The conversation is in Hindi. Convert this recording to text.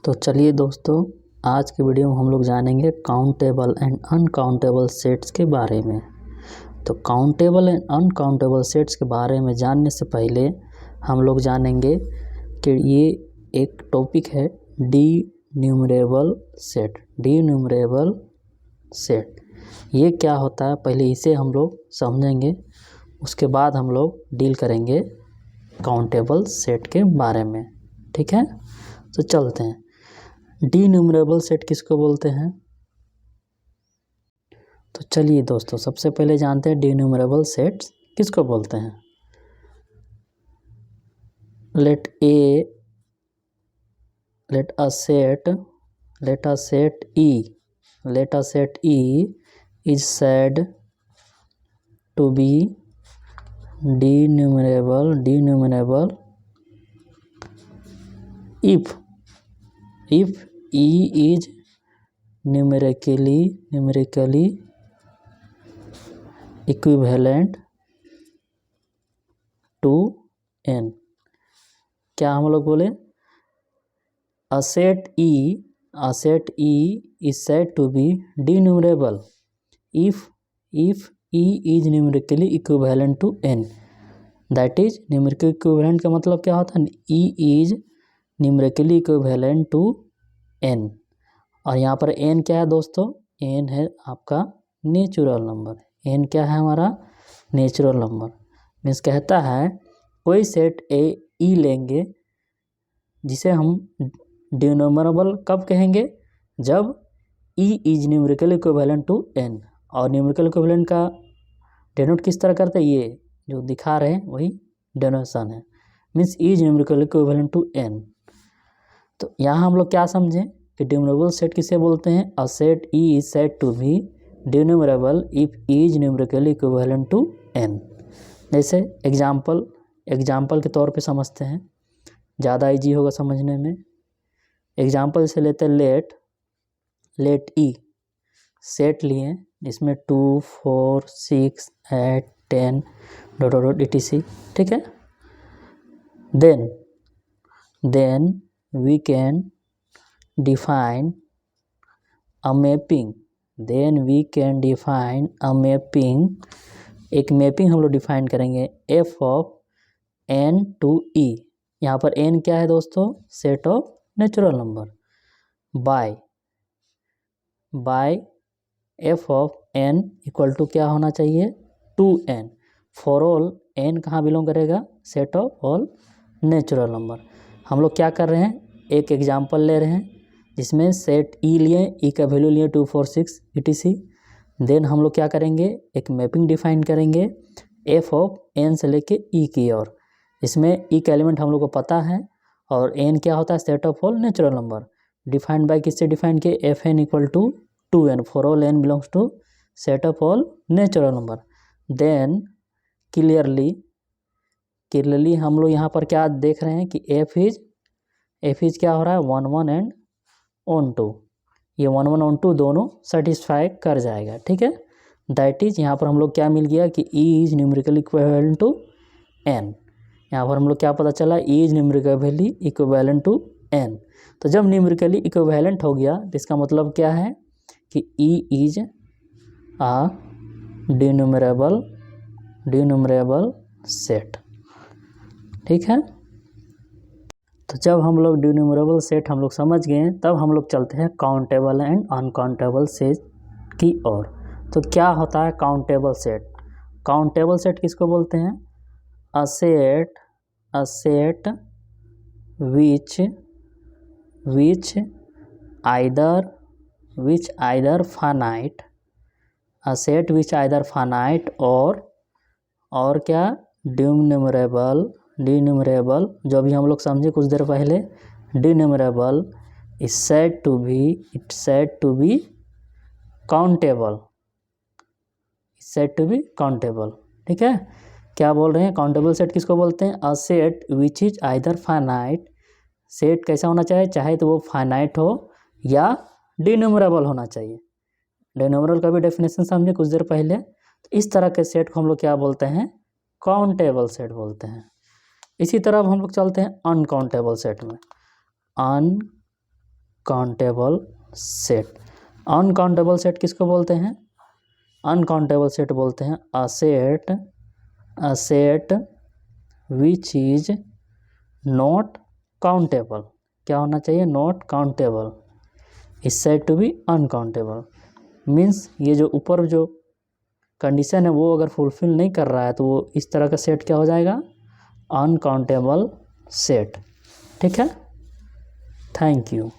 तो चलिए दोस्तों, आज की वीडियो में हम लोग जानेंगे काउंटेबल एंड अनकाउंटेबल सेट्स के बारे में। तो काउंटेबल एंड अनकाउंटेबल सेट्स के बारे में जानने से पहले हम लोग जानेंगे कि ये एक टॉपिक है D numerable set. D numerable set ये क्या होता है, पहले इसे हम लोग समझेंगे, उसके बाद हम लोग डील करेंगे काउंटेबल सेट के बारे में। ठीक है, तो चलते हैं। डी न्यूमरेबल सेट किसको बोलते हैं? तो चलिए दोस्तों, सबसे पहले जानते हैं डी न्यूमरेबल सेट्स किसको बोलते हैं। Let a set E is said to be D numerable if E is numerically equivalent to n। क्या हम लोग बोले? A set E is said to be D numerable if E is numerically equivalent to n। That is, numerical equivalent का मतलब क्या होता है? E is numerically equivalent to n। और यहाँ पर n क्या है दोस्तों? n है आपका नेचुरल नंबर। n क्या है हमारा? Natural number. मीन्स कहता है कोई सेट E लेंगे जिसे हम डिनोमिनेबल कब कहेंगे? जब E is numerical equivalent to n। और न्यूमेरिकल इक्विवेलेंट का डेनोट किस तरह करते हैं? ये जो दिखा रहे हैं वही डेनोशन है। Means E is numerical equivalent to n। तो यहाँ हम लोग क्या समझें कि डिनोमिनेबल सेट किसे बोलते हैं? A set E is said to be denominable if E is numerical equivalent to n। जैसे एग्जाम्पल के तौर पे समझते हैं, ज़्यादा इजी होगा समझने में। एग्जाम्पल से लेते हैं लेट E सेट लिए, इसमें 2, 4, 6, 8, 10 etc। ठीक है, then we can define a mapping. एक मैपिंग हम लोग डिफाइन करेंगे f of n to E। यहाँ पर n क्या है दोस्तों? Set of natural number. By f of n equal to क्या होना चाहिए? 2n। फॉर ऑल n कहाँ बिलोंग करेगा? Set of all natural number. हम लोग क्या कर रहे हैं? एक एग्जाम्पल ले रहे हैं जिसमें सेट E लिए, E का वैल्यू लिए 2, 4, 6 etc। देन हम लोग क्या करेंगे? एक मैपिंग डिफाइन करेंगे f ऑफ n से लेके E की ओर। इसमें E का एलिमेंट हम लोग को पता है और n क्या होता है? Set of all natural number. Defined by किससे डिफाइन किए? fn equal to 2n for all n belongs to set of all natural number. Then clearly हम लोग यहाँ पर क्या देख रहे हैं कि f इज क्या हो रहा है? 1, 1 एंड 1, 2। ये 1, 1 और 2 दोनों सेटिस्फाई कर जाएगा। ठीक है, दैट इज यहाँ पर हम लोग क्या मिल गया कि E is numerical equivalent to n। यहाँ पर हम लोग क्या पता चला? E is numerically equivalent to n। तो जब न्यूमेरिकली इक्विवेलेंट हो गया तो इसका मतलब क्या है कि E इज अ डिन्यूमरेबल सेट। ठीक है, तो जब हम लोग डिन्यूमरेबल सेट हम लोग समझ गए, तब हम लोग चलते हैं काउंटेबल एंड अनकाउंटेबल सेट की ओर। तो क्या होता है काउंटेबल सेट? काउंटेबल सेट किसको बोलते हैं? A set which either finite, a set which either finite और क्या डिन्यूमरेबल, जो भी हम लोग समझे कुछ देर पहले, denumerable is said to be countable. ठीक है, क्या बोल रहे हैं? काउंटेबल सेट किसको बोलते हैं? A set which is either finite. Set कैसा होना चाहिए? चाहे तो वो फाइनाइट हो या डिन्यूमरेबल होना चाहिए। डिन्यूमरेबल का भी डेफिनेशन समझे कुछ देर पहले। तो इस तरह के सेट को हम लोग क्या बोलते हैं? काउंटेबल सेट बोलते हैं। इसी तरह हम लोग चलते हैं अनकाउंटेबल सेट में। Countable set. अनकाउंटेबल सेट किसको बोलते हैं? अनकाउंटेबल सेट बोलते हैं a set which is not countable. क्या होना चाहिए? Not countable is said to be uncountable. Means ये जो ऊपर जो कंडीशन है वो अगर फुलफिल नहीं कर रहा है तो वो इस तरह का सेट क्या हो जाएगा? Uncountable set. ठीक है, थैंक यू।